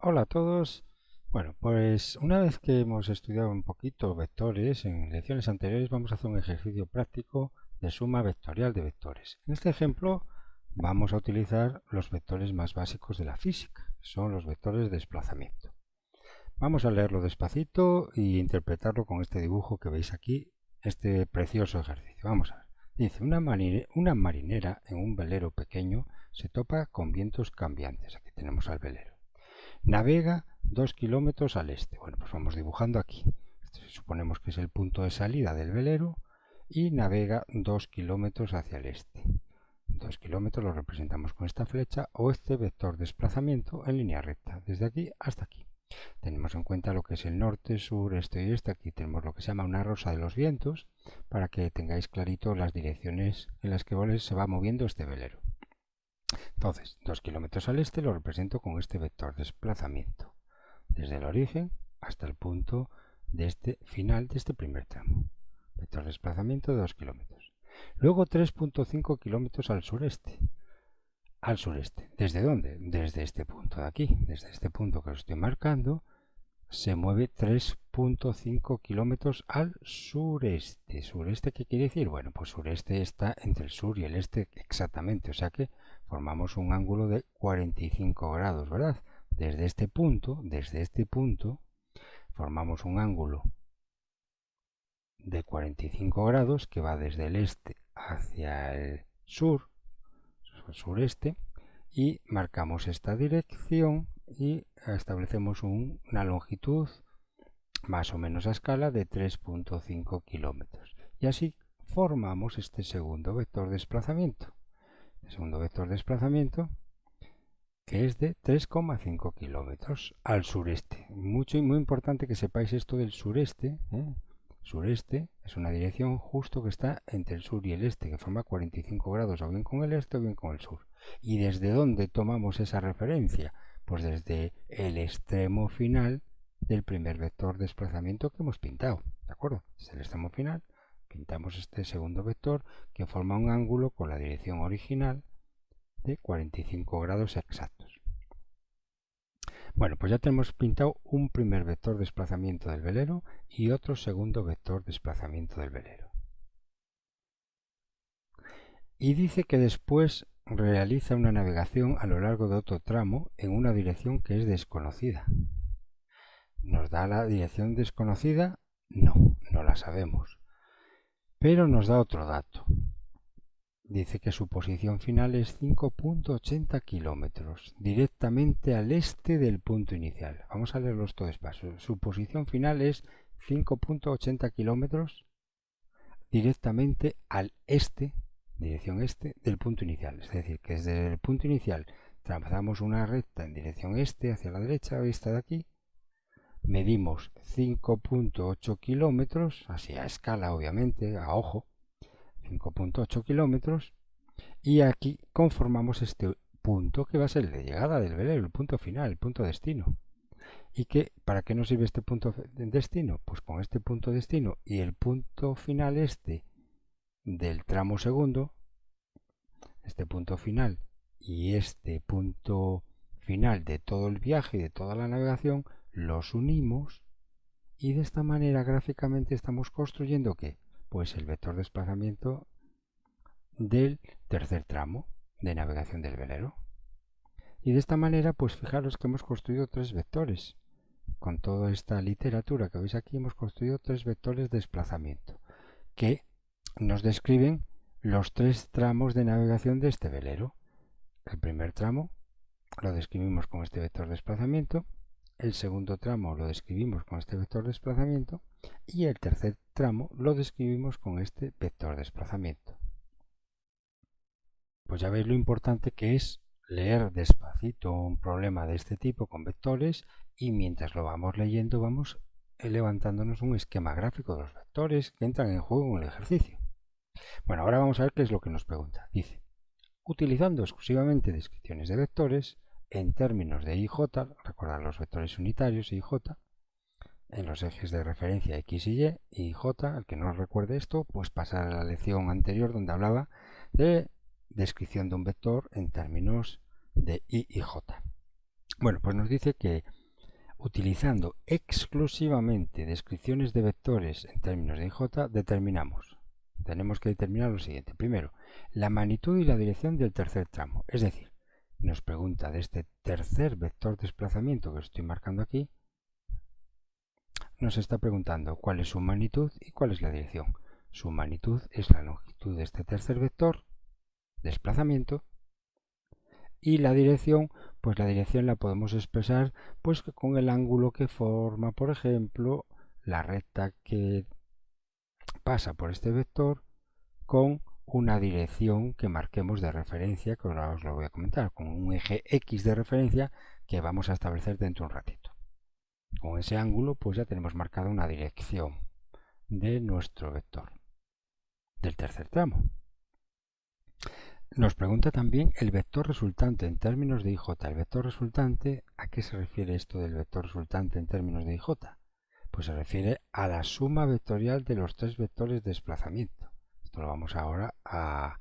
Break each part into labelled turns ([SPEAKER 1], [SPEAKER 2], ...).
[SPEAKER 1] Hola a todos. Bueno, pues una vez que hemos estudiado un poquito vectores, en lecciones anteriores vamos a hacer un ejercicio práctico de suma vectorial de vectores. En este ejemplo vamos a utilizar los vectores más básicos de la física, que son los vectores de desplazamiento. Vamos a leerlo despacito e interpretarlo con este dibujo que veis aquí, este precioso ejercicio. Vamos a ver. Dice, una marinera en un velero pequeño se topa con vientos cambiantes. Aquí tenemos al velero. Navega 2 kilómetros al este. Bueno, pues vamos dibujando aquí. Suponemos que es el punto de salida del velero y navega 2 kilómetros hacia el este. 2 kilómetros lo representamos con esta flecha o este vector de desplazamiento en línea recta, desde aquí hasta aquí. Tenemos en cuenta lo que es el norte, sur, este y este. Aquí tenemos lo que se llama una rosa de los vientos para que tengáis clarito las direcciones en las que se va moviendo este velero. Entonces, 2 kilómetros al este lo represento con este vector de desplazamiento, desde el origen hasta el punto de este final de este primer tramo. Vector de desplazamiento de 2 kilómetros. Luego 3,5 kilómetros al sureste. Al sureste. ¿Desde dónde? Desde este punto de aquí. Desde este punto que os estoy marcando, se mueve 3,5 kilómetros al sureste. ¿Sureste qué quiere decir? Bueno, pues sureste está entre el sur y el este exactamente, o sea que formamos un ángulo de 45 grados, ¿verdad? Desde este punto, formamos un ángulo de 45 grados que va desde el este hacia el sur, sureste, y marcamos esta dirección y establecemos una longitud más o menos a escala de 3,5 kilómetros. Y así formamos este segundo vector de desplazamiento. El segundo vector de desplazamiento que es de 3,5 kilómetros al sureste. Mucho y muy importante que sepáis esto del sureste. Sureste es una dirección justo que está entre el sur y el este, que forma 45 grados o bien con el este o bien con el sur. ¿Y desde dónde tomamos esa referencia? Pues desde el extremo final del primer vector de desplazamiento que hemos pintado. ¿De acuerdo? Desde el extremo final pintamos este segundo vector que forma un ángulo con la dirección original de 45 grados exactos. Bueno, pues ya tenemos pintado un primer vector de desplazamiento del velero y otro segundo vector de desplazamiento del velero. Y dice que después realiza una navegación a lo largo de otro tramo en una dirección que es desconocida. ¿Nos da la dirección desconocida? No, no la sabemos. Pero nos da otro dato. Dice que su posición final es 5,80 kilómetros, directamente al este del punto inicial. Vamos a leerlo esto despacio. Su posición final es 5,80 kilómetros, directamente al este, dirección este, del punto inicial. Es decir, que desde el punto inicial trazamos una recta en dirección este, hacia la derecha, esta de aquí. Medimos 5,8 kilómetros, así a escala obviamente, a ojo, 5,8 kilómetros, y aquí conformamos este punto que va a ser el de llegada del velero, el punto final, el punto destino. ¿Y para qué nos sirve este punto de destino? Pues con este punto destino y el punto final este del tramo segundo, este punto final y este punto final de todo el viaje y de toda la navegación, los unimos y de esta manera gráficamente estamos construyendo ¿qué? Pues el vector de desplazamiento del tercer tramo de navegación del velero. Y de esta manera, pues fijaros que hemos construido tres vectores. Con toda esta literatura que veis aquí, hemos construido tres vectores de desplazamiento que nos describen los tres tramos de navegación de este velero. El primer tramo lo describimos con este vector de desplazamiento, el segundo tramo lo describimos con este vector de desplazamiento y el tercer tramo lo describimos con este vector de desplazamiento. Pues ya veis lo importante que es leer despacito un problema de este tipo con vectores y mientras lo vamos leyendo vamos levantándonos un esquema gráfico de los vectores que entran en juego en el ejercicio. Bueno, ahora vamos a ver qué es lo que nos pregunta. Dice, utilizando exclusivamente descripciones de vectores en términos de IJ, recordad los vectores unitarios IJ, en los ejes de referencia X y Y, J, al que no recuerde esto, pues pasar a la lección anterior donde hablaba de descripción de un vector en términos de I y J. Bueno, pues nos dice que utilizando exclusivamente descripciones de vectores en términos de IJ, tenemos que determinar lo siguiente. Primero, la magnitud y la dirección del tercer tramo. Es decir, nos pregunta de este tercer vector de desplazamiento que estoy marcando aquí, nos está preguntando cuál es su magnitud y cuál es la dirección. Su magnitud es la longitud de este tercer vector, desplazamiento, y la dirección, pues la dirección la podemos expresar pues con el ángulo que forma, por ejemplo, la recta que pasa por este vector con una dirección que marquemos de referencia, que ahora os lo voy a comentar, con un eje X de referencia que vamos a establecer dentro de un ratito. Con ese ángulo pues ya tenemos marcada una dirección de nuestro vector del tercer tramo. Nos pregunta también el vector resultante en términos de IJ. El vector resultante, ¿a qué se refiere esto del vector resultante en términos de IJ? Pues se refiere a la suma vectorial de los tres vectores de desplazamiento. Esto lo vamos ahora a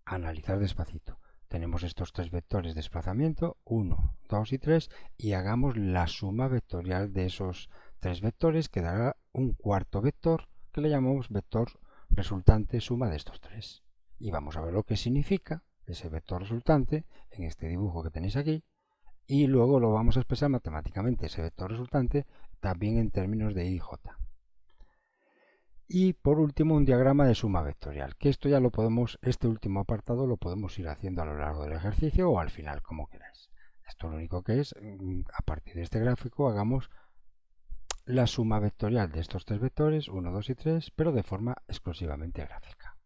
[SPEAKER 1] analizar despacito. Tenemos estos tres vectores de desplazamiento, 1, 2 y 3, y hagamos la suma vectorial de esos tres vectores, que dará un cuarto vector, que le llamamos vector resultante suma de estos tres. Y vamos a ver lo que significa ese vector resultante en este dibujo que tenéis aquí, y luego lo vamos a expresar matemáticamente, ese vector resultante, también en términos de IJ. Y por último un diagrama de suma vectorial, que esto ya lo podemos, este último apartado lo podemos ir haciendo a lo largo del ejercicio o al final, como queráis. Esto lo único que es, a partir de este gráfico, hagamos la suma vectorial de estos tres vectores, 1, 2 y 3, pero de forma exclusivamente gráfica.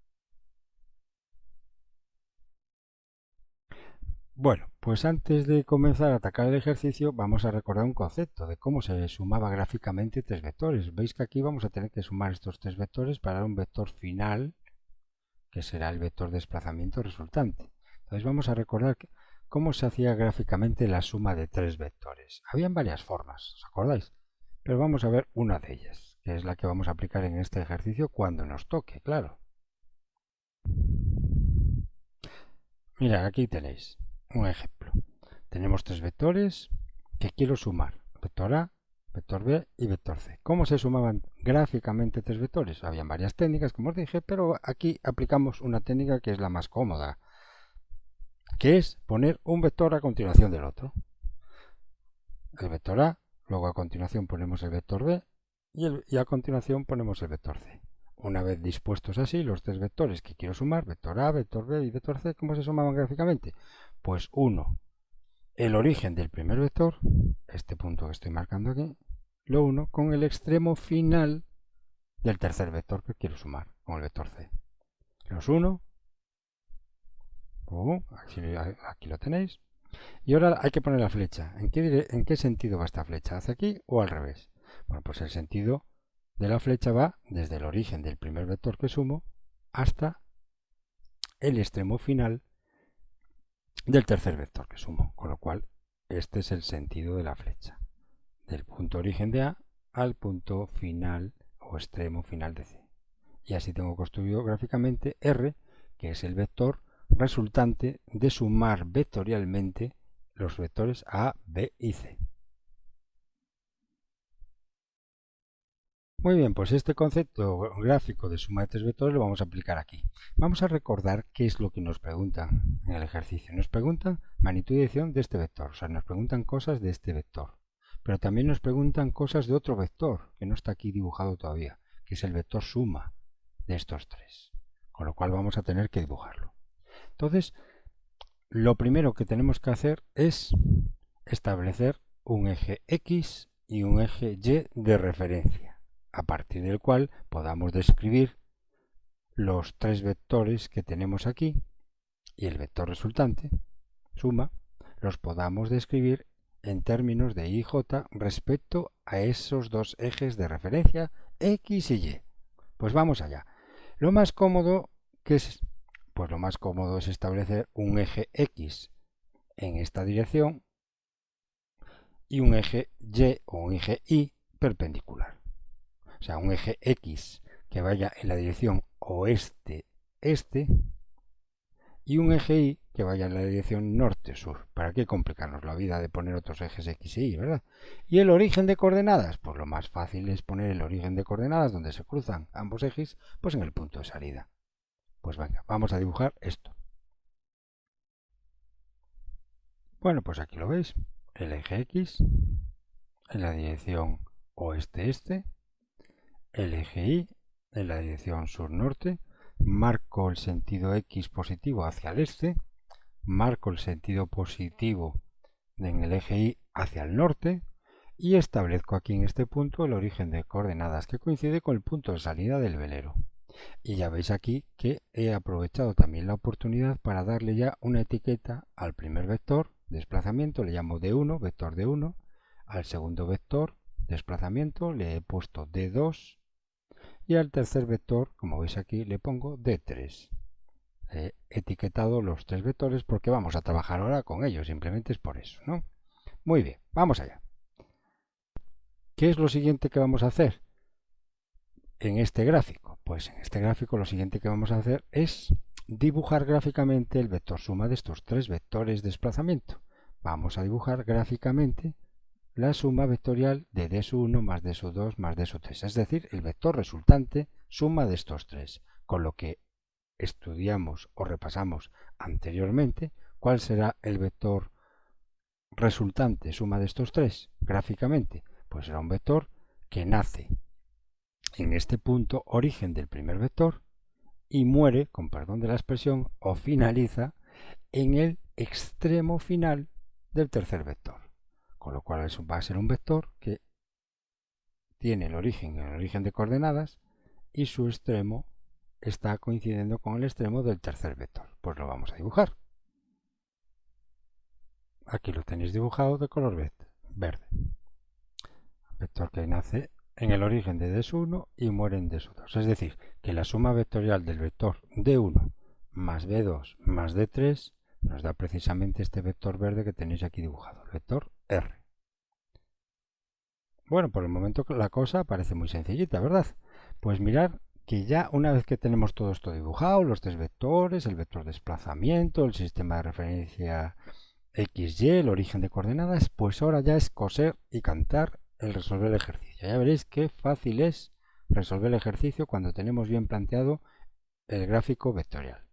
[SPEAKER 1] Bueno, pues antes de comenzar a atacar el ejercicio vamos a recordar un concepto de cómo se sumaba gráficamente tres vectores. Veis que aquí vamos a tener que sumar estos tres vectores para dar un vector final, que será el vector de desplazamiento resultante. Entonces vamos a recordar cómo se hacía gráficamente la suma de tres vectores. Habían varias formas, ¿os acordáis? Pero vamos a ver una de ellas, que es la que vamos a aplicar en este ejercicio cuando nos toque, claro. Mirad, aquí tenéis un ejemplo. Tenemos tres vectores que quiero sumar. Vector A, vector B y vector C. ¿Cómo se sumaban gráficamente tres vectores? Habían varias técnicas, como os dije, pero aquí aplicamos una técnica que es la más cómoda, que es poner un vector a continuación del otro. El vector A, luego a continuación ponemos el vector B y a continuación ponemos el vector C. Una vez dispuestos así los tres vectores que quiero sumar, vector A, vector B y vector C, ¿cómo se sumaban gráficamente? Pues uno, el origen del primer vector, este punto que estoy marcando aquí, lo uno con el extremo final del tercer vector que quiero sumar, con el vector C. Los uno, aquí lo tenéis. Y ahora hay que poner la flecha. ¿En qué sentido va esta flecha? ¿Hacia aquí o al revés? Bueno, pues el sentido de la flecha va desde el origen del primer vector que sumo hasta el extremo final del tercer vector que sumo, con lo cual este es el sentido de la flecha, del punto origen de A al punto final o extremo final de C. Y así tengo construido gráficamente R, que es el vector resultante de sumar vectorialmente los vectores A, B y C. Muy bien, pues este concepto gráfico de suma de tres vectores lo vamos a aplicar aquí. Vamos a recordar qué es lo que nos preguntan en el ejercicio. Nos preguntan magnitud y dirección de este vector, o sea, nos preguntan cosas de este vector. Pero también nos preguntan cosas de otro vector, que no está aquí dibujado todavía, que es el vector suma de estos tres. Con lo cual vamos a tener que dibujarlo. Entonces, lo primero que tenemos que hacer es establecer un eje X y un eje Y de referencia, a partir del cual podamos describir los tres vectores que tenemos aquí y el vector resultante, suma, los podamos describir en términos de IJ respecto a esos dos ejes de referencia X y Y. Pues vamos allá. Lo más cómodo es establecer un eje X en esta dirección y un eje Y o un eje Y perpendicular. O sea, un eje X que vaya en la dirección oeste-este y un eje Y que vaya en la dirección norte-sur. ¿Para qué complicarnos la vida de poner otros ejes X y Y, verdad? ¿Y el origen de coordenadas? Pues lo más fácil es poner el origen de coordenadas donde se cruzan ambos ejes, pues en el punto de salida. Pues venga, vamos a dibujar esto. Bueno, pues aquí lo veis. El eje X en la dirección oeste-este, el eje Y en la dirección sur-norte, marco el sentido X positivo hacia el este, marco el sentido positivo en el eje Y hacia el norte y establezco aquí en este punto el origen de coordenadas que coincide con el punto de salida del velero. Y ya veis aquí que he aprovechado también la oportunidad para darle ya una etiqueta al primer vector, desplazamiento, le llamo D1, vector D1, al segundo vector, desplazamiento, le he puesto D2 y al tercer vector, como veis aquí, le pongo D3. He etiquetado los tres vectores porque vamos a trabajar ahora con ellos, simplemente es por eso, ¿no? Muy bien, vamos allá. ¿Qué es lo siguiente que vamos a hacer en este gráfico? Pues en este gráfico lo siguiente que vamos a hacer es dibujar gráficamente el vector suma de estos tres vectores de desplazamiento. Vamos a dibujar gráficamente la suma vectorial de D1 más D2 más D3, es decir, el vector resultante suma de estos tres, con lo que estudiamos o repasamos anteriormente, ¿cuál será el vector resultante suma de estos tres gráficamente? Pues será un vector que nace en este punto origen del primer vector y muere, con perdón de la expresión, o finaliza en el extremo final del tercer vector. Con lo cual eso va a ser un vector que tiene el origen de coordenadas y su extremo está coincidiendo con el extremo del tercer vector. Pues lo vamos a dibujar. Aquí lo tenéis dibujado de color verde. Vector que nace en el origen de D1 y muere en D2. Es decir, que la suma vectorial del vector D1 más B2 más D3 nos da precisamente este vector verde que tenéis aquí dibujado, el vector R. Bueno, por el momento la cosa parece muy sencillita, ¿verdad? Pues mirad que ya una vez que tenemos todo esto dibujado, los tres vectores, el vector de desplazamiento, el sistema de referencia XY, el origen de coordenadas, pues ahora ya es coser y cantar el resolver el ejercicio. Ya veréis qué fácil es resolver el ejercicio cuando tenemos bien planteado el gráfico vectorial.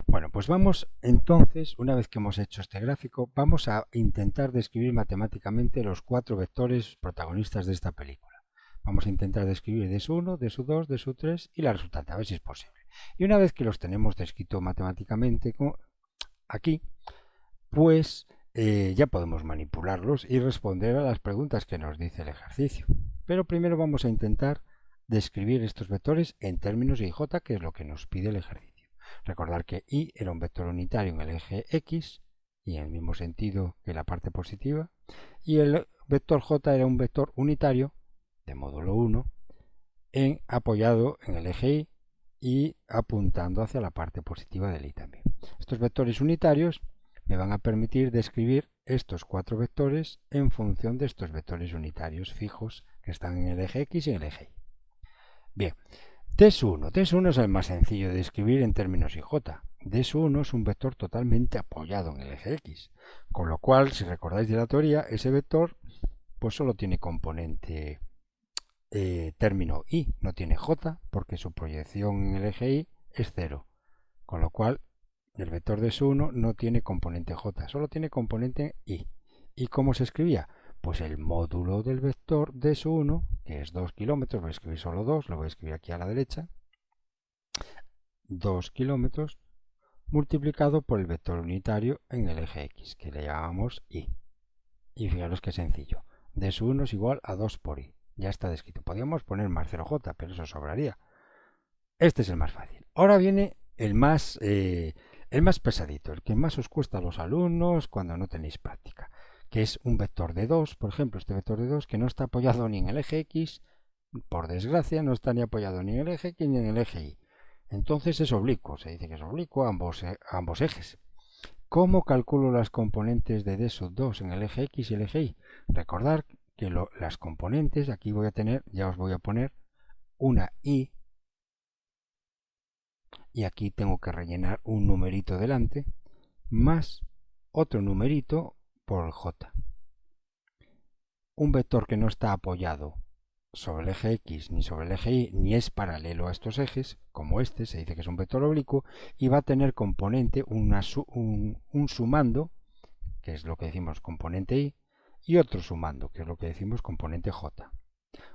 [SPEAKER 1] Bueno, pues vamos entonces, una vez que hemos hecho este gráfico, vamos a intentar describir matemáticamente los cuatro vectores protagonistas de esta película. Vamos a intentar describir D1, D2, D3 y la resultante, a ver si es posible. Y una vez que los tenemos descrito matemáticamente aquí, pues ya podemos manipularlos y responder a las preguntas que nos dice el ejercicio. Pero primero vamos a intentar describir estos vectores en términos de IJ, que es lo que nos pide el ejercicio. Recordar que Y era un vector unitario en el eje X y en el mismo sentido que la parte positiva, y el vector J era un vector unitario de módulo 1 apoyado en el eje Y y apuntando hacia la parte positiva del Y también. Estos vectores unitarios me van a permitir describir estos cuatro vectores en función de estos vectores unitarios fijos que están en el eje X y en el eje Y. Bien, D1 es el más sencillo de describir en términos IJ. D1 es un vector totalmente apoyado en el eje X, con lo cual, si recordáis de la teoría, ese vector pues solo tiene componente término Y, no tiene J, porque su proyección en el eje Y es 0, con lo cual el vector D1 no tiene componente J, solo tiene componente Y. ¿Y cómo se escribía? Pues el módulo del vector D1, que es 2 kilómetros, voy a escribir solo 2, lo voy a escribir aquí a la derecha, 2 kilómetros multiplicado por el vector unitario en el eje X, que le llamamos Y. Y fijaros qué sencillo, D1 es igual a 2 por Y, ya está descrito. Podríamos poner más 0J, pero eso sobraría. Este es el más fácil. Ahora viene el más pesadito, el que más os cuesta a los alumnos cuando no tenéis práctica, que es un vector de 2, por ejemplo, este vector de 2 que no está apoyado ni en el eje X, por desgracia no está ni apoyado ni en el eje X ni en el eje Y. Entonces es oblicuo, se dice que es oblicuo a ambos ejes. ¿Cómo calculo las componentes de D2 en el eje X y el eje Y? Recordad que las componentes, aquí voy a tener, ya os voy a poner una Y y aquí tengo que rellenar un numerito delante más otro numerito por j. Un vector que no está apoyado sobre el eje X ni sobre el eje Y, ni es paralelo a estos ejes, como este, se dice que es un vector oblicuo, y va a tener componente un sumando, que es lo que decimos componente Y, y otro sumando, que es lo que decimos componente J.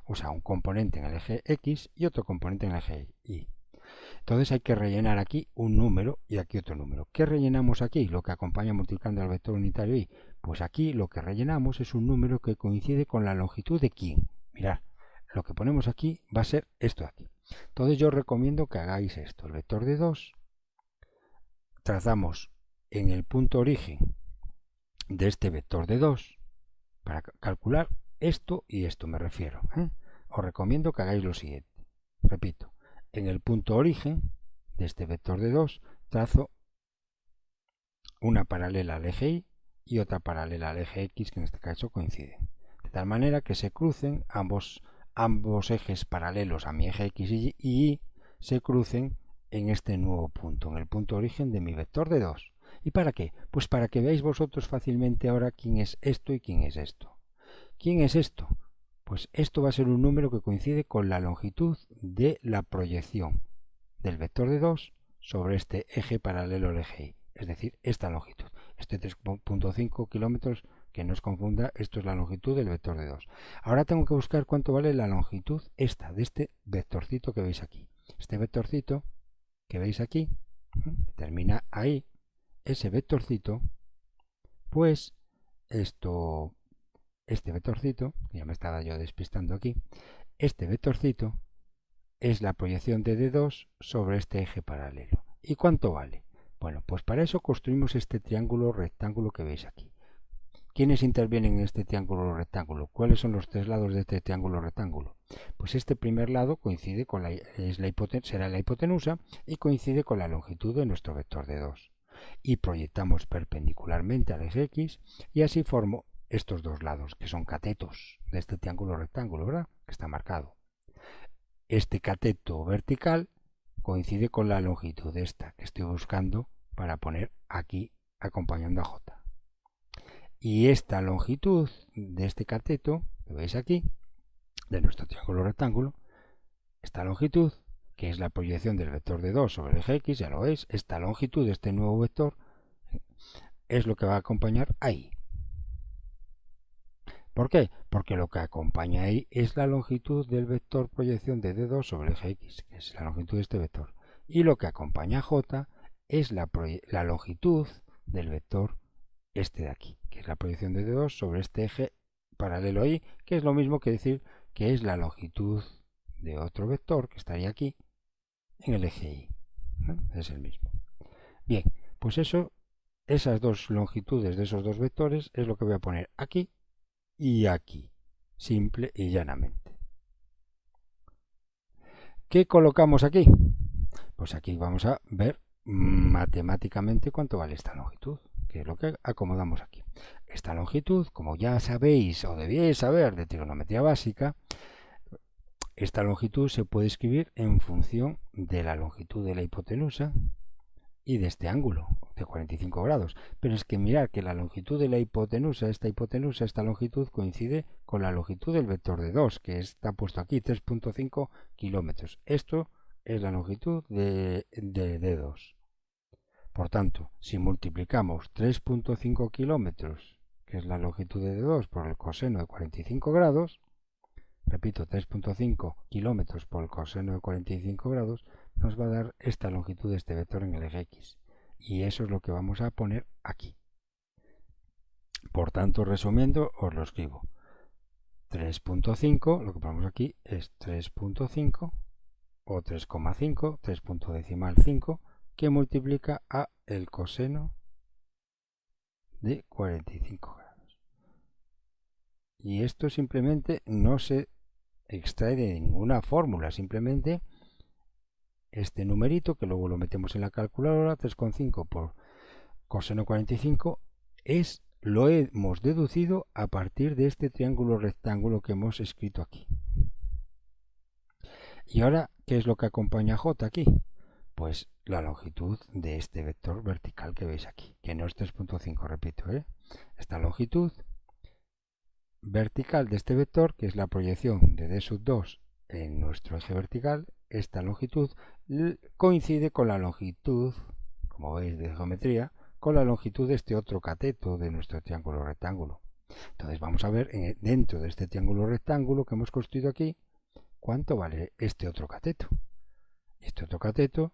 [SPEAKER 1] O sea, un componente en el eje X y otro componente en el eje Y. Entonces hay que rellenar aquí un número y aquí otro número. ¿Qué rellenamos aquí? Lo que acompaña multiplicando al vector unitario Y. Pues aquí lo que rellenamos es un número que coincide con la longitud de quién. Mirad, lo que ponemos aquí va a ser esto de aquí. Entonces yo os recomiendo que hagáis esto. El vector de 2, trazamos en el punto origen de este vector de 2 para calcular esto y esto me refiero. Os recomiendo que hagáis lo siguiente. Repito, en el punto origen de este vector de 2 trazo una paralela al eje Y y otra paralela al eje X, que en este caso coinciden. De tal manera que se crucen ambos ejes paralelos a mi eje X y Y se crucen en este nuevo punto, en el punto origen de mi vector de 2. ¿Y para qué? Pues para que veáis vosotros fácilmente ahora quién es esto y quién es esto. ¿Quién es esto? Pues esto va a ser un número que coincide con la longitud de la proyección del vector de 2 sobre este eje paralelo al eje Y, es decir, esta longitud. Este 3.5 kilómetros, que no os confunda, esto es la longitud del vector de 2. Ahora tengo que buscar cuánto vale la longitud esta, de este vectorcito que veis aquí. Este vectorcito que veis aquí, termina ahí, ese vectorcito, pues este vectorcito, ya me estaba yo despistando aquí, este vectorcito es la proyección de D2 sobre este eje paralelo. ¿Y cuánto vale? Bueno, pues para eso construimos este triángulo rectángulo que veis aquí. ¿Quiénes intervienen en este triángulo rectángulo? ¿Cuáles son los tres lados de este triángulo rectángulo? Pues este primer lado coincide con será la hipotenusa y coincide con la longitud de nuestro vector de 2. Y proyectamos perpendicularmente al eje X y así formo estos dos lados, que son catetos de este triángulo rectángulo, ¿verdad? Que está marcado. Este cateto vertical coincide con la longitud de esta que estoy buscando para poner aquí acompañando a J. Y esta longitud de este cateto, que veis aquí, de nuestro triángulo rectángulo, esta longitud, que es la proyección del vector de 2 sobre el eje X, ya lo veis, esta longitud de este nuevo vector es lo que va a acompañar ahí. ¿Por qué? Porque lo que acompaña ahí es la longitud del vector proyección de D2 sobre el eje X, que es la longitud de este vector. Y lo que acompaña a J es la longitud del vector este de aquí, que es la proyección de D2 sobre este eje paralelo ahí, que es lo mismo que decir que es la longitud de otro vector que estaría aquí en el eje Y. Es el mismo. Bien, pues esas dos longitudes de esos dos vectores es lo que voy a poner aquí y aquí, simple y llanamente. ¿Qué colocamos aquí? Pues aquí vamos a ver matemáticamente cuánto vale esta longitud, que es lo que acomodamos aquí. Esta longitud, como ya sabéis o debíais saber de trigonometría básica, esta longitud se puede escribir en función de la longitud de la hipotenusa y de este ángulo de 45 grados. Pero es que mirad que la longitud de la hipotenusa, esta longitud coincide con la longitud del vector de 2, que está puesto aquí, 3.5 kilómetros. Esto es la longitud de D2. Por tanto, si multiplicamos 3.5 kilómetros, que es la longitud de D2, por el coseno de 45 grados, repito, 3.5 kilómetros por el coseno de 45 grados, nos va a dar esta longitud de este vector en el eje X. Y eso es lo que vamos a poner aquí. Por tanto, resumiendo, os lo escribo. 3.5, lo que ponemos aquí es 3.5 o 3,5, 3.5, que multiplica a el coseno de 45 grados. Y esto simplemente no se extrae de ninguna fórmula, simplemente este numerito, que luego lo metemos en la calculadora, 3,5 por coseno 45, lo hemos deducido a partir de este triángulo rectángulo que hemos escrito aquí. Y ahora, ¿qué es lo que acompaña a J aquí? Pues la longitud de este vector vertical que veis aquí, que no es 3.5, repito, esta longitud vertical de este vector, que es la proyección de d sub 2 en nuestro eje vertical, esta longitud coincide con la longitud, como veis de geometría, con la longitud de este otro cateto de nuestro triángulo rectángulo. Entonces vamos a ver dentro de este triángulo rectángulo que hemos construido aquí, cuánto vale este otro cateto. Este otro cateto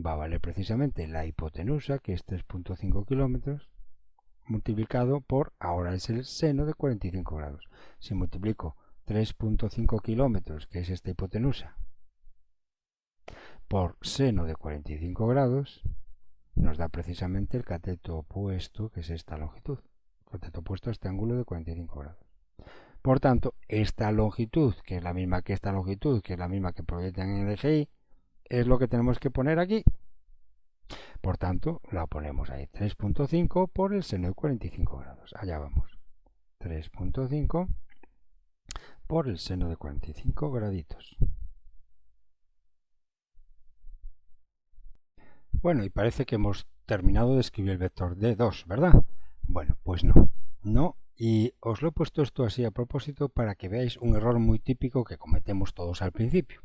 [SPEAKER 1] va a valer precisamente la hipotenusa, que es 3.5 kilómetros, multiplicado por, ahora es el seno de 45 grados. Si multiplico 3.5 kilómetros, que es esta hipotenusa, por seno de 45 grados, nos da precisamente el cateto opuesto, que es esta longitud. El cateto opuesto a este ángulo de 45 grados. Por tanto, esta longitud, que es la misma que esta longitud, que es la misma que proyectan en el eje Y, es lo que tenemos que poner aquí. Por tanto, la ponemos ahí, 3.5 por el seno de 45 grados. Allá vamos. 3.5 por el seno de 45 graditos. Bueno, y parece que hemos terminado de escribir el vector D2, ¿verdad? Bueno, pues no. No, y os lo he puesto esto así a propósito para que veáis un error muy típico que cometemos todos al principio.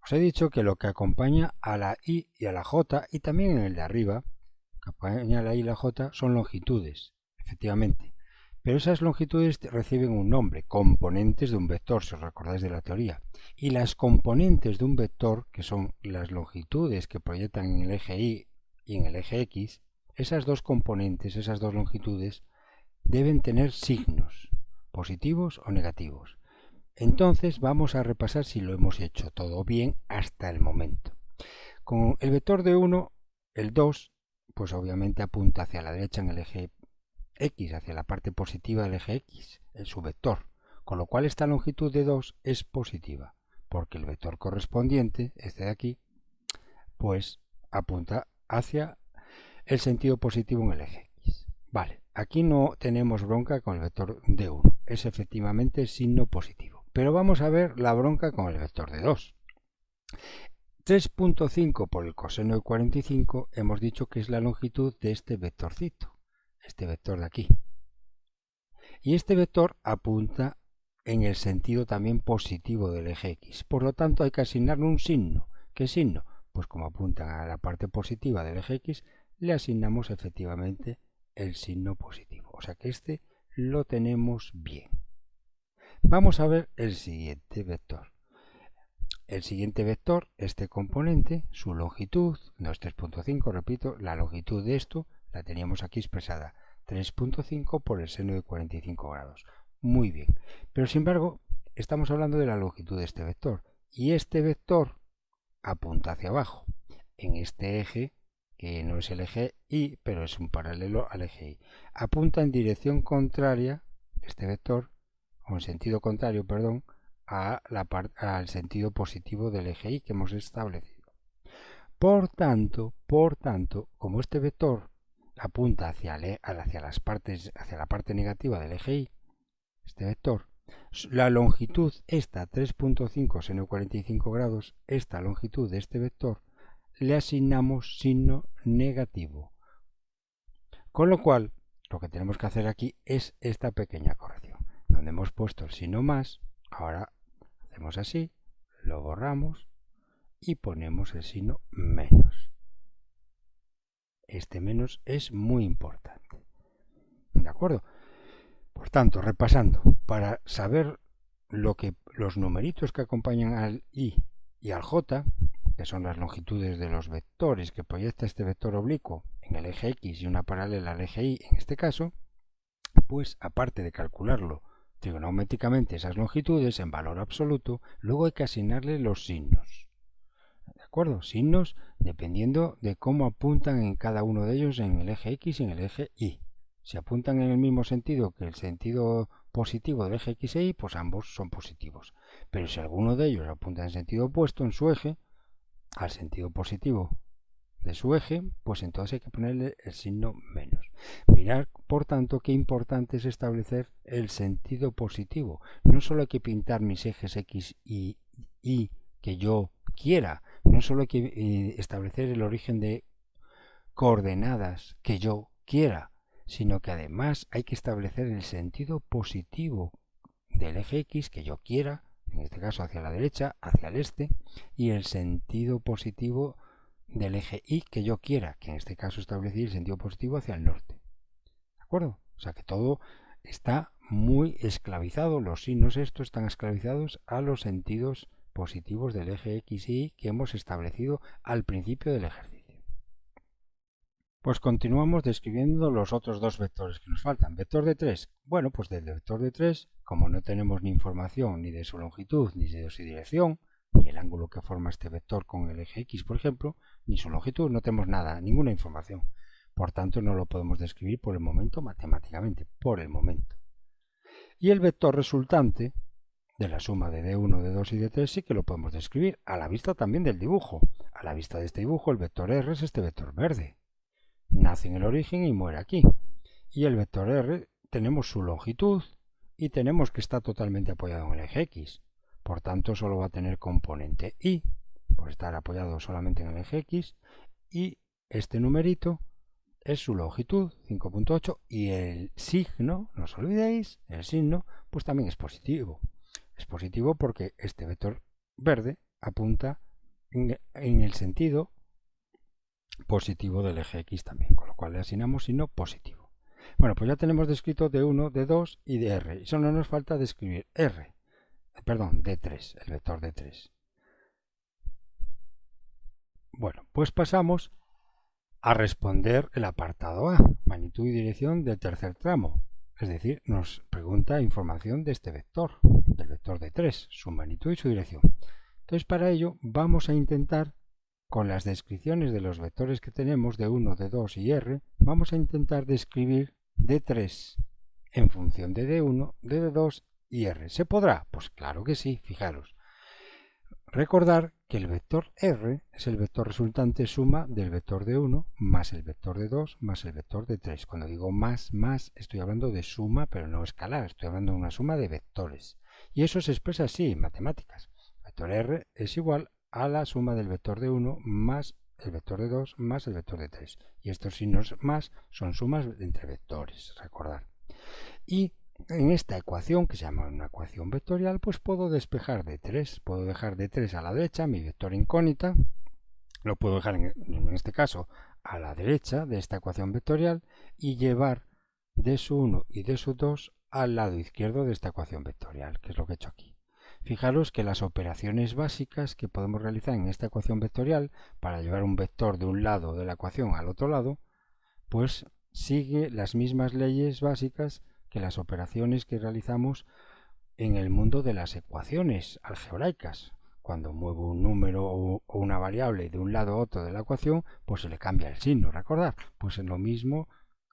[SPEAKER 1] Os he dicho que lo que acompaña a la I y a la J, y también en el de arriba, que acompaña a la I y la J, son longitudes, efectivamente. Pero esas longitudes reciben un nombre, componentes de un vector, si os recordáis de la teoría. Y las componentes de un vector, que son las longitudes que proyectan en el eje Y y en el eje X, esas dos componentes, esas dos longitudes, deben tener signos, positivos o negativos. Entonces vamos a repasar si lo hemos hecho todo bien hasta el momento. Con el vector de 1, el 2, pues obviamente apunta hacia la derecha en el eje X, hacia la parte positiva del eje X, en su vector, con lo cual esta longitud de 2 es positiva, porque el vector correspondiente, este de aquí, pues apunta hacia el sentido positivo en el eje X. Vale, aquí no tenemos bronca con el vector de 1, es efectivamente signo positivo. Pero vamos a ver la bronca con el vector de 2. 3.5 por el coseno de 45 hemos dicho que es la longitud de este vectorcito, este vector de aquí. Y este vector apunta en el sentido también positivo del eje X. Por lo tanto hay que asignarle un signo. ¿Qué signo? Pues como apunta a la parte positiva del eje X, le asignamos efectivamente el signo positivo. O sea que este lo tenemos bien. Vamos a ver el siguiente vector. El siguiente vector, este componente, su longitud, no es 3.5, repito, la longitud de esto la teníamos aquí expresada, 3.5 por el seno de 45 grados. Muy bien, pero sin embargo, estamos hablando de la longitud de este vector, y este vector apunta hacia abajo, en este eje, que no es el eje Y, pero es un paralelo al eje Y. Apunta en dirección contraria, este vector, o en sentido contrario, perdón, al sentido positivo del eje Y que hemos establecido. Por tanto, como este vector apunta hacia la parte negativa del eje Y, este vector, la longitud, esta 3.5 seno de 45 grados, esta longitud de este vector, le asignamos signo negativo. Con lo cual, lo que tenemos que hacer aquí es esta pequeña corrección. Donde hemos puesto el signo más, ahora hacemos así, lo borramos y ponemos el signo menos. Este menos es muy importante. ¿De acuerdo? Por tanto, repasando, para saber los numeritos que acompañan al I y al J, que son las longitudes de los vectores que proyecta este vector oblicuo en el eje X y una paralela al eje Y en este caso, pues aparte de calcularlo trigonométricamente esas longitudes en valor absoluto, luego hay que asignarle los signos. ¿De acuerdo? Signos dependiendo de cómo apuntan en cada uno de ellos en el eje X y en el eje Y. Si apuntan en el mismo sentido que el sentido positivo del eje X e Y, pues ambos son positivos. Pero si alguno de ellos apunta en sentido opuesto en su eje, al sentido positivo de su eje, pues entonces hay que ponerle el signo menos. Mirad, por tanto, qué importante es establecer el sentido positivo. No solo hay que pintar mis ejes X y Y que yo quiera, no solo hay que establecer el origen de coordenadas que yo quiera, sino que además hay que establecer el sentido positivo del eje X que yo quiera, en este caso hacia la derecha, hacia el este, y el sentido positivo del eje Y que yo quiera, que en este caso establecer el sentido positivo hacia el norte. ¿De acuerdo? O sea que todo está muy esclavizado, los signos estos están esclavizados a los sentidos positivos del eje X y Y que hemos establecido al principio del ejercicio. Pues continuamos describiendo los otros dos vectores que nos faltan. Vector de 3. Bueno, pues del vector de 3, como no tenemos ni información ni de su longitud, ni de su dirección, ni el ángulo que forma este vector con el eje X, por ejemplo, ni su longitud, no tenemos nada, ninguna información. Por tanto, no lo podemos describir por el momento matemáticamente, por el momento. Y el vector resultante de la suma de D1, D2 y D3 sí que lo podemos describir, a la vista también del dibujo. A la vista de este dibujo, el vector R es este vector verde. Nace en el origen y muere aquí. Y el vector R tenemos su longitud y tenemos que está totalmente apoyado en el eje X. Por tanto, solo va a tener componente Y, por estar apoyado solamente en el eje X, y este numerito es su longitud, 5.8, y el signo, no os olvidéis, el signo, pues también es positivo. Es positivo porque este vector verde apunta en el sentido positivo del eje X también, con lo cual le asignamos signo positivo. Bueno, pues ya tenemos descrito D1, D2 y de R. Y solo nos falta describir D3, el vector D3. Bueno, pues pasamos a responder el apartado A, magnitud y dirección del tercer tramo. Es decir, nos pregunta información de este vector, del vector D3, su magnitud y su dirección. Entonces, para ello vamos a intentar, con las descripciones de los vectores que tenemos, D1, D2 y R, vamos a intentar describir D3 en función de D1, de D2 y R. ¿Se podrá? Pues claro que sí, fijaros. Recordar que el vector R es el vector resultante suma del vector D1 más el vector D2 más el vector D3. Cuando digo más, estoy hablando de suma, pero no escalar, estoy hablando de una suma de vectores. Y eso se expresa así en matemáticas. El vector R es igual a la suma del vector D1 más el vector D2 más el vector D3. Y estos signos más son sumas entre vectores, recordar. Y en esta ecuación, que se llama una ecuación vectorial, pues puedo despejar D3. Puedo dejar D3 a la derecha, mi vector incógnita. Lo puedo dejar, en este caso, a la derecha de esta ecuación vectorial y llevar D sub 1 y D sub 2 al lado izquierdo de esta ecuación vectorial, que es lo que he hecho aquí. Fijaros que las operaciones básicas que podemos realizar en esta ecuación vectorial para llevar un vector de un lado de la ecuación al otro lado, pues sigue las mismas leyes básicas que las operaciones que realizamos en el mundo de las ecuaciones algebraicas. Cuando muevo un número o una variable de un lado a otro de la ecuación, pues se le cambia el signo, ¿recordad? Pues en lo mismo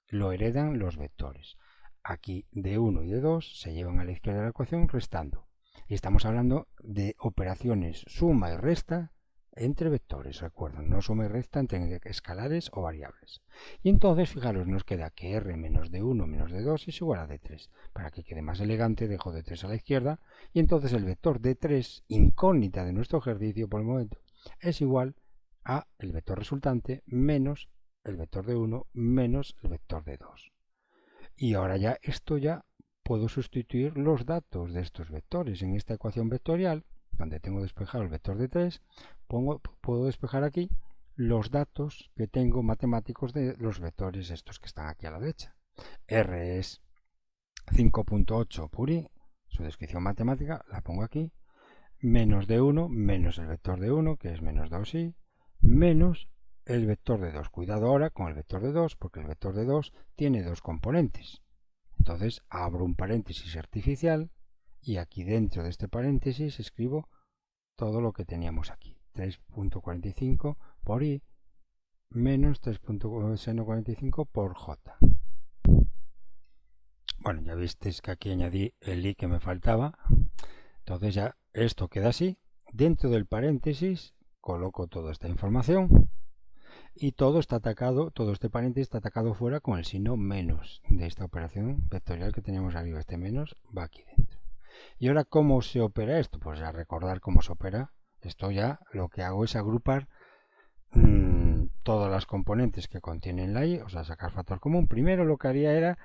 [SPEAKER 1] lo heredan los vectores. Aquí D1 y D2 se llevan a la izquierda de la ecuación restando. Y estamos hablando de operaciones suma y resta entre vectores, recuerden, no suma y resta entre escalares o variables. Y entonces, fijaros, nos queda que R menos D1 menos D2 es igual a D3. Para que quede más elegante, dejo D3 a la izquierda, y entonces el vector D3, incógnita de nuestro ejercicio por el momento, es igual a el vector resultante menos el vector D1 menos el vector D2. Y ahora ya puedo sustituir los datos de estos vectores en esta ecuación vectorial, donde tengo despejado el vector de 3, puedo despejar aquí los datos que tengo matemáticos de los vectores estos que están aquí a la derecha. R es 5.8 por I, su descripción matemática la pongo aquí, menos D1 menos el vector de 1, que es menos 2i, menos el vector de 2. Cuidado ahora con el vector de 2, porque el vector de 2 tiene dos componentes. Entonces abro un paréntesis artificial y aquí dentro de este paréntesis escribo todo lo que teníamos aquí. 3.45 por I menos 3.45 por J. Bueno, ya visteis que aquí añadí el I que me faltaba. Entonces ya esto queda así. Dentro del paréntesis coloco toda esta información. Y todo está atacado, todo este paréntesis está atacado fuera con el signo menos de esta operación vectorial que teníamos arriba. Este menos va aquí dentro. Y ahora, ¿cómo se opera esto? Pues a recordar cómo se opera Esto ya lo que hago es agrupar todas las componentes que contienen la y, o sea, sacar factor común. Primero lo que haría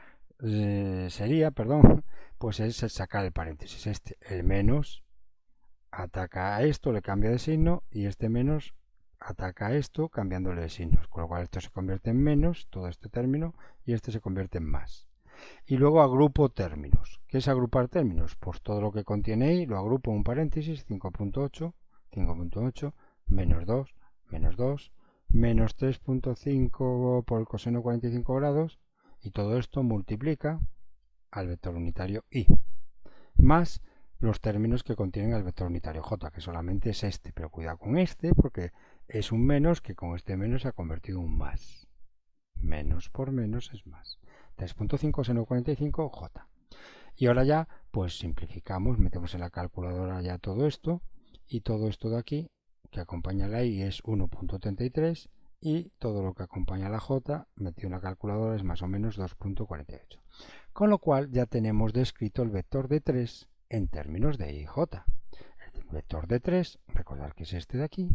[SPEAKER 1] sería, pues es sacar el paréntesis. El menos ataca a esto, le cambia de signo, y este menos ataca a esto cambiándole de signos, con lo cual esto se convierte en menos, todo este término, y este se convierte en más. Y luego agrupo términos. ¿Qué es agrupar términos? Pues todo lo que contiene y lo agrupo en un paréntesis, 5.8, 5.8, menos 2, menos 2, menos 3.5 por el coseno 45 grados, y todo esto multiplica al vector unitario y, más los términos que contienen el vector unitario j, que solamente es este, pero cuidado con este porque es un menos que con este menos se ha convertido en un más. Menos por menos es más. 3.5 seno 45 j. Y ahora ya, pues simplificamos, metemos en la calculadora ya todo esto, y todo esto de aquí, que acompaña la y, es 1.33, y todo lo que acompaña a la j, metido en la calculadora, es más o menos 2.48. Con lo cual ya tenemos descrito el vector de 3 en términos de i y j. El vector de 3, recordad que es este de aquí,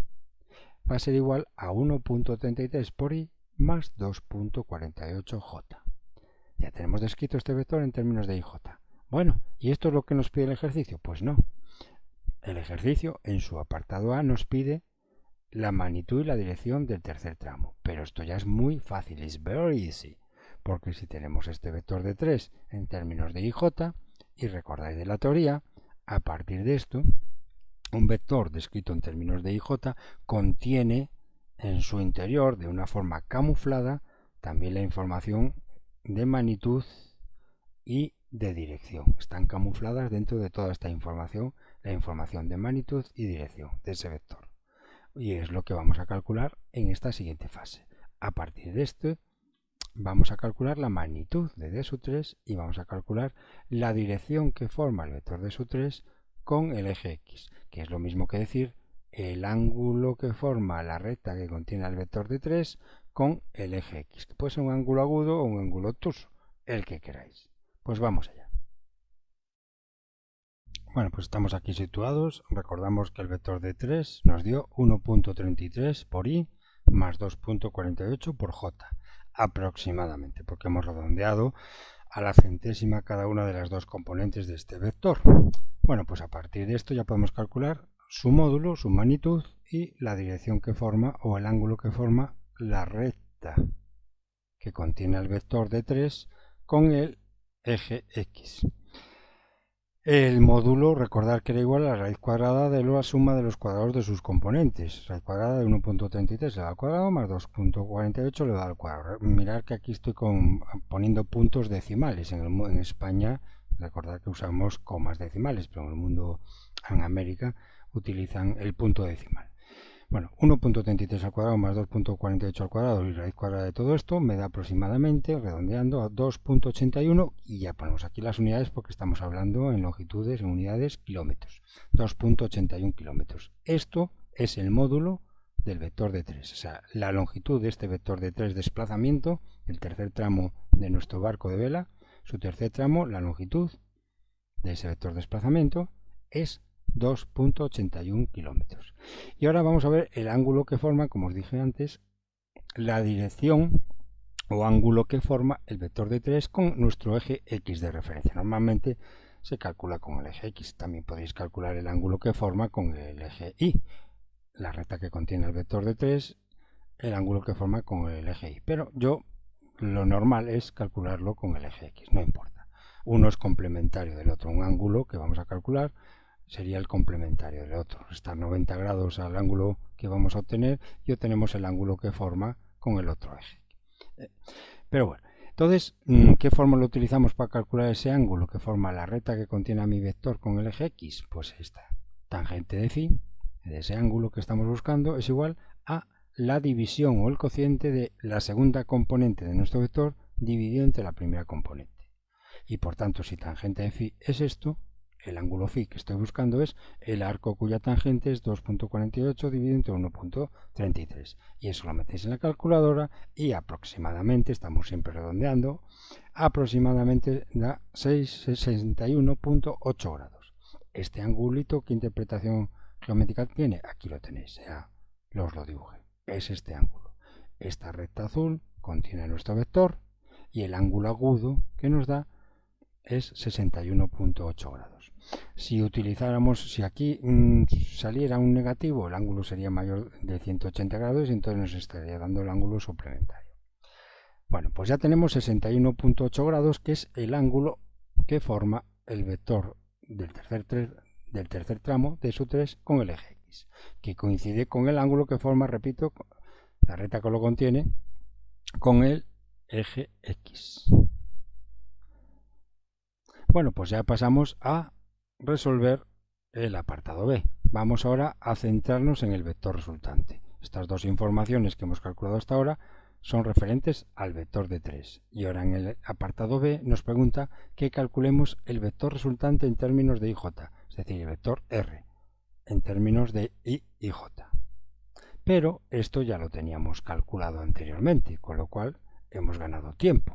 [SPEAKER 1] va a ser igual a 1.33 por i más 2.48j. Ya tenemos descrito este vector en términos de i y j. Bueno, ¿y esto es lo que nos pide el ejercicio? Pues no. El ejercicio en su apartado A nos pide la magnitud y la dirección del tercer tramo. Pero esto ya es muy fácil, es very easy. Porque si tenemos este vector de 3 en términos de i y j, y recordáis de la teoría, a partir de esto, un vector descrito en términos de i y j contiene en su interior, de una forma camuflada, también la información de magnitud y de dirección. Están camufladas dentro de toda esta información, la información de magnitud y dirección de ese vector. Y es lo que vamos a calcular en esta siguiente fase. A partir de esto vamos a calcular la magnitud de d sub 3 y vamos a calcular la dirección que forma el vector d sub 3 con el eje x, que es lo mismo que decir el ángulo que forma la recta que contiene el vector de 3 con el eje x, que puede ser un ángulo agudo o un ángulo obtuso, el que queráis. Pues vamos allá. Bueno, pues estamos aquí situados. Recordamos que el vector de 3 nos dio 1.33 por i más 2.48 por j, aproximadamente, porque hemos redondeado a la centésima cada una de las dos componentes de este vector. Bueno, pues a partir de esto ya podemos calcular su módulo, su magnitud y la dirección que forma o el ángulo que forma la recta que contiene el vector de 3 con el eje x. El módulo, recordar que era igual a la raíz cuadrada de la suma de los cuadrados de sus componentes. Raíz cuadrada de 1.33 elevado al cuadrado más 2.48 elevado al cuadrado. Mirad que aquí estoy poniendo puntos decimales. En España, recordad que usamos comas decimales, pero en el mundo, en América, utilizan el punto decimal. Bueno, 1.33 al cuadrado más 2.48 al cuadrado y raíz cuadrada de todo esto me da aproximadamente, redondeando, a 2.81, y ya ponemos aquí las unidades porque estamos hablando en longitudes, en unidades, kilómetros. 2.81 kilómetros. Esto es el módulo del vector de 3, o sea, la longitud de este vector de 3 desplazamiento, el tercer tramo de nuestro barco de vela, su tercer tramo, la longitud de ese vector desplazamiento es 2.81 kilómetros. Y ahora vamos a ver el ángulo que forma, como os dije antes, la dirección o ángulo que forma el vector de 3 con nuestro eje x de referencia. Normalmente se calcula con el eje x. También podéis calcular el ángulo que forma con el eje y. La recta que contiene el vector de 3, el ángulo que forma con el eje y. Pero lo normal es calcularlo con el eje x, no importa. Uno es complementario del otro. Un ángulo que vamos a calcular sería el complementario del otro. Restar 90 grados al ángulo que vamos a obtener y obtenemos el ángulo que forma con el otro eje. Pero bueno, entonces, ¿qué fórmula utilizamos para calcular ese ángulo que forma la recta que contiene a mi vector con el eje x? Pues esta. Tangente de phi, de ese ángulo que estamos buscando, es igual a la división o el cociente de la segunda componente de nuestro vector dividido entre la primera componente. Y por tanto, si tangente de phi es esto, el ángulo phi que estoy buscando es el arco cuya tangente es 2.48 dividido entre 1.33. Y eso lo metéis en la calculadora y aproximadamente, estamos siempre redondeando, aproximadamente da 61.8 grados. Este angulito, ¿qué interpretación geométrica tiene, aquí lo tenéis, ya os lo dibujé, es este ángulo. Esta recta azul contiene nuestro vector y el ángulo agudo que nos da es 61,8 grados. Si utilizáramos, si aquí saliera un negativo, el ángulo sería mayor de 180 grados y entonces nos estaría dando el ángulo suplementario. Bueno, pues ya tenemos 61,8 grados, que es el ángulo que forma el vector del tercer tramo de su 3 con el eje X, que coincide con el ángulo que forma, repito, la recta que lo contiene con el eje X. Bueno, pues ya pasamos a resolver el apartado B. Vamos ahora a centrarnos en el vector resultante. Estas dos informaciones que hemos calculado hasta ahora son referentes al vector de 3. Y ahora en el apartado B nos pregunta que calculemos el vector resultante en términos de IJ, es decir, el vector R, en términos de I y J. Pero esto ya lo teníamos calculado anteriormente, con lo cual hemos ganado tiempo.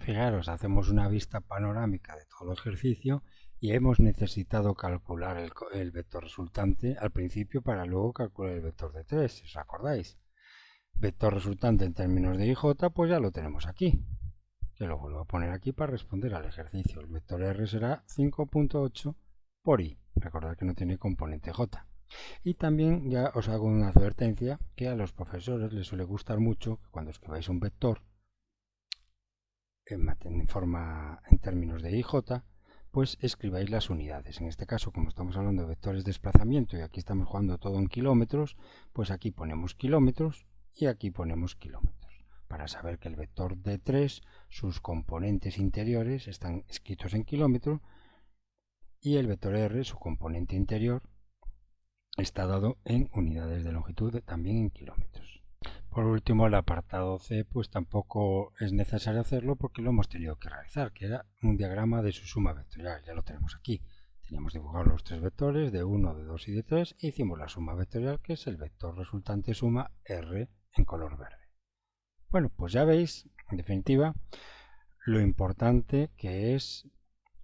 [SPEAKER 1] Fijaros, hacemos una vista panorámica de todo el ejercicio y hemos necesitado calcular el vector resultante al principio para luego calcular el vector de 3, si os acordáis. Vector resultante en términos de IJ, pues ya lo tenemos aquí. Que lo vuelvo a poner aquí para responder al ejercicio. El vector R será 5,8 por I. Recordad que no tiene componente J. Y también ya os hago una advertencia que a los profesores les suele gustar mucho que cuando escribáis un vector en términos de IJ, pues escribáis las unidades. En este caso, como estamos hablando de vectores de desplazamiento y aquí estamos jugando todo en kilómetros, pues aquí ponemos kilómetros y aquí ponemos kilómetros. Para saber que el vector de 3, sus componentes interiores están escritos en kilómetros y el vector R, su componente interior, está dado en unidades de longitud, también en kilómetros. Por último, el apartado C, pues tampoco es necesario hacerlo porque lo hemos tenido que realizar, que era un diagrama de su suma vectorial. Ya lo tenemos aquí. Teníamos dibujado los tres vectores de 1, de 2 y de 3 e hicimos la suma vectorial, que es el vector resultante suma R en color verde. Bueno, pues ya veis, en definitiva, lo importante que es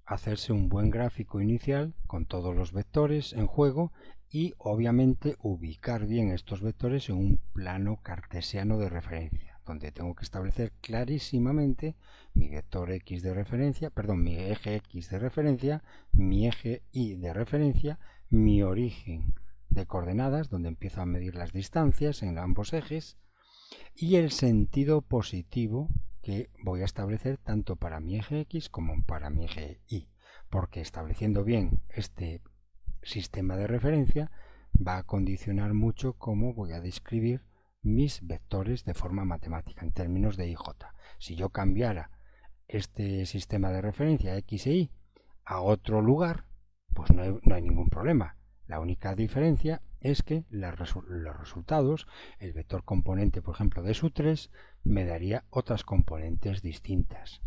[SPEAKER 1] hacerse un buen gráfico inicial con todos los vectores en juego y obviamente ubicar bien estos vectores en un plano cartesiano de referencia, donde tengo que establecer clarísimamente mi vector X de referencia, perdón, mi eje X de referencia, mi eje Y de referencia, mi origen de coordenadas, donde empiezo a medir las distancias en ambos ejes, y el sentido positivo que voy a establecer tanto para mi eje X como para mi eje Y, porque estableciendo bien este sistema de referencia va a condicionar mucho cómo voy a describir mis vectores de forma matemática en términos de IJ. Si yo cambiara este sistema de referencia X e Y a otro lugar, pues no hay ningún problema. La única diferencia es que los resultados, el vector componente, por ejemplo, de SU3, me daría otras componentes distintas,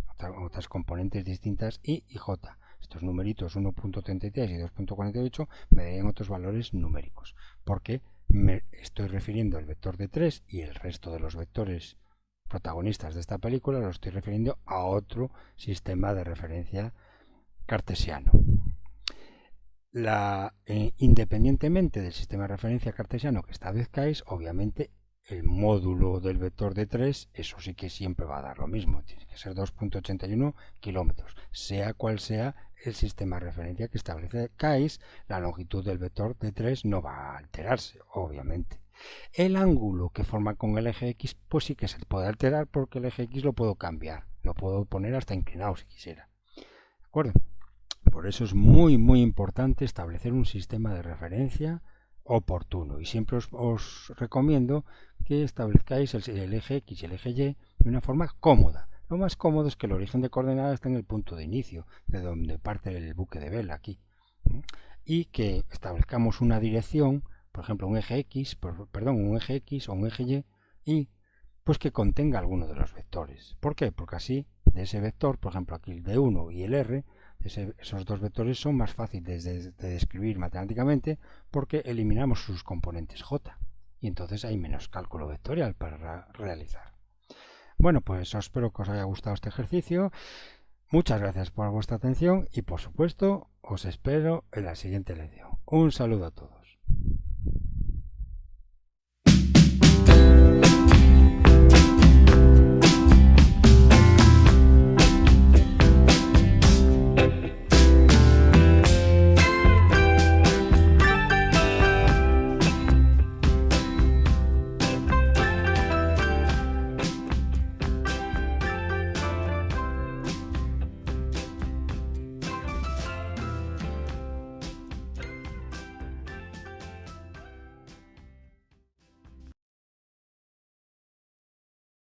[SPEAKER 1] Y y J. Estos numeritos 1.33 y 2.48 me darían otros valores numéricos, porque me estoy refiriendo al vector de 3 y el resto de los vectores protagonistas de esta película los estoy refiriendo a otro sistema de referencia cartesiano. Independientemente del sistema de referencia cartesiano que establezcáis, obviamente el módulo del vector de 3, eso sí que siempre va a dar lo mismo, tiene que ser 2.81 kilómetros, sea cual sea el sistema de referencia que establezcáis, la longitud del vector de 3 no va a alterarse, obviamente. El ángulo que forma con el eje X, pues sí que se puede alterar porque el eje X lo puedo cambiar, lo puedo poner hasta inclinado si quisiera. ¿De acuerdo? Por eso es muy importante establecer un sistema de referencia oportuno y siempre os recomiendo que establezcáis el eje X y el eje Y de una forma cómoda. Lo más cómodo es que el origen de coordenadas está en el punto de inicio, de donde parte el buque de vela aquí, y que establezcamos una dirección, por ejemplo un eje X, un eje X o un eje Y pues que contenga alguno de los vectores. ¿Por qué? Porque así de ese vector, por ejemplo aquí el D1 y el R, esos dos vectores son más fáciles de describir matemáticamente porque eliminamos sus componentes J y entonces hay menos cálculo vectorial para realizar. Bueno, pues espero que os haya gustado este ejercicio. Muchas gracias por vuestra atención y por supuesto os espero en la siguiente lección. Un saludo a todos.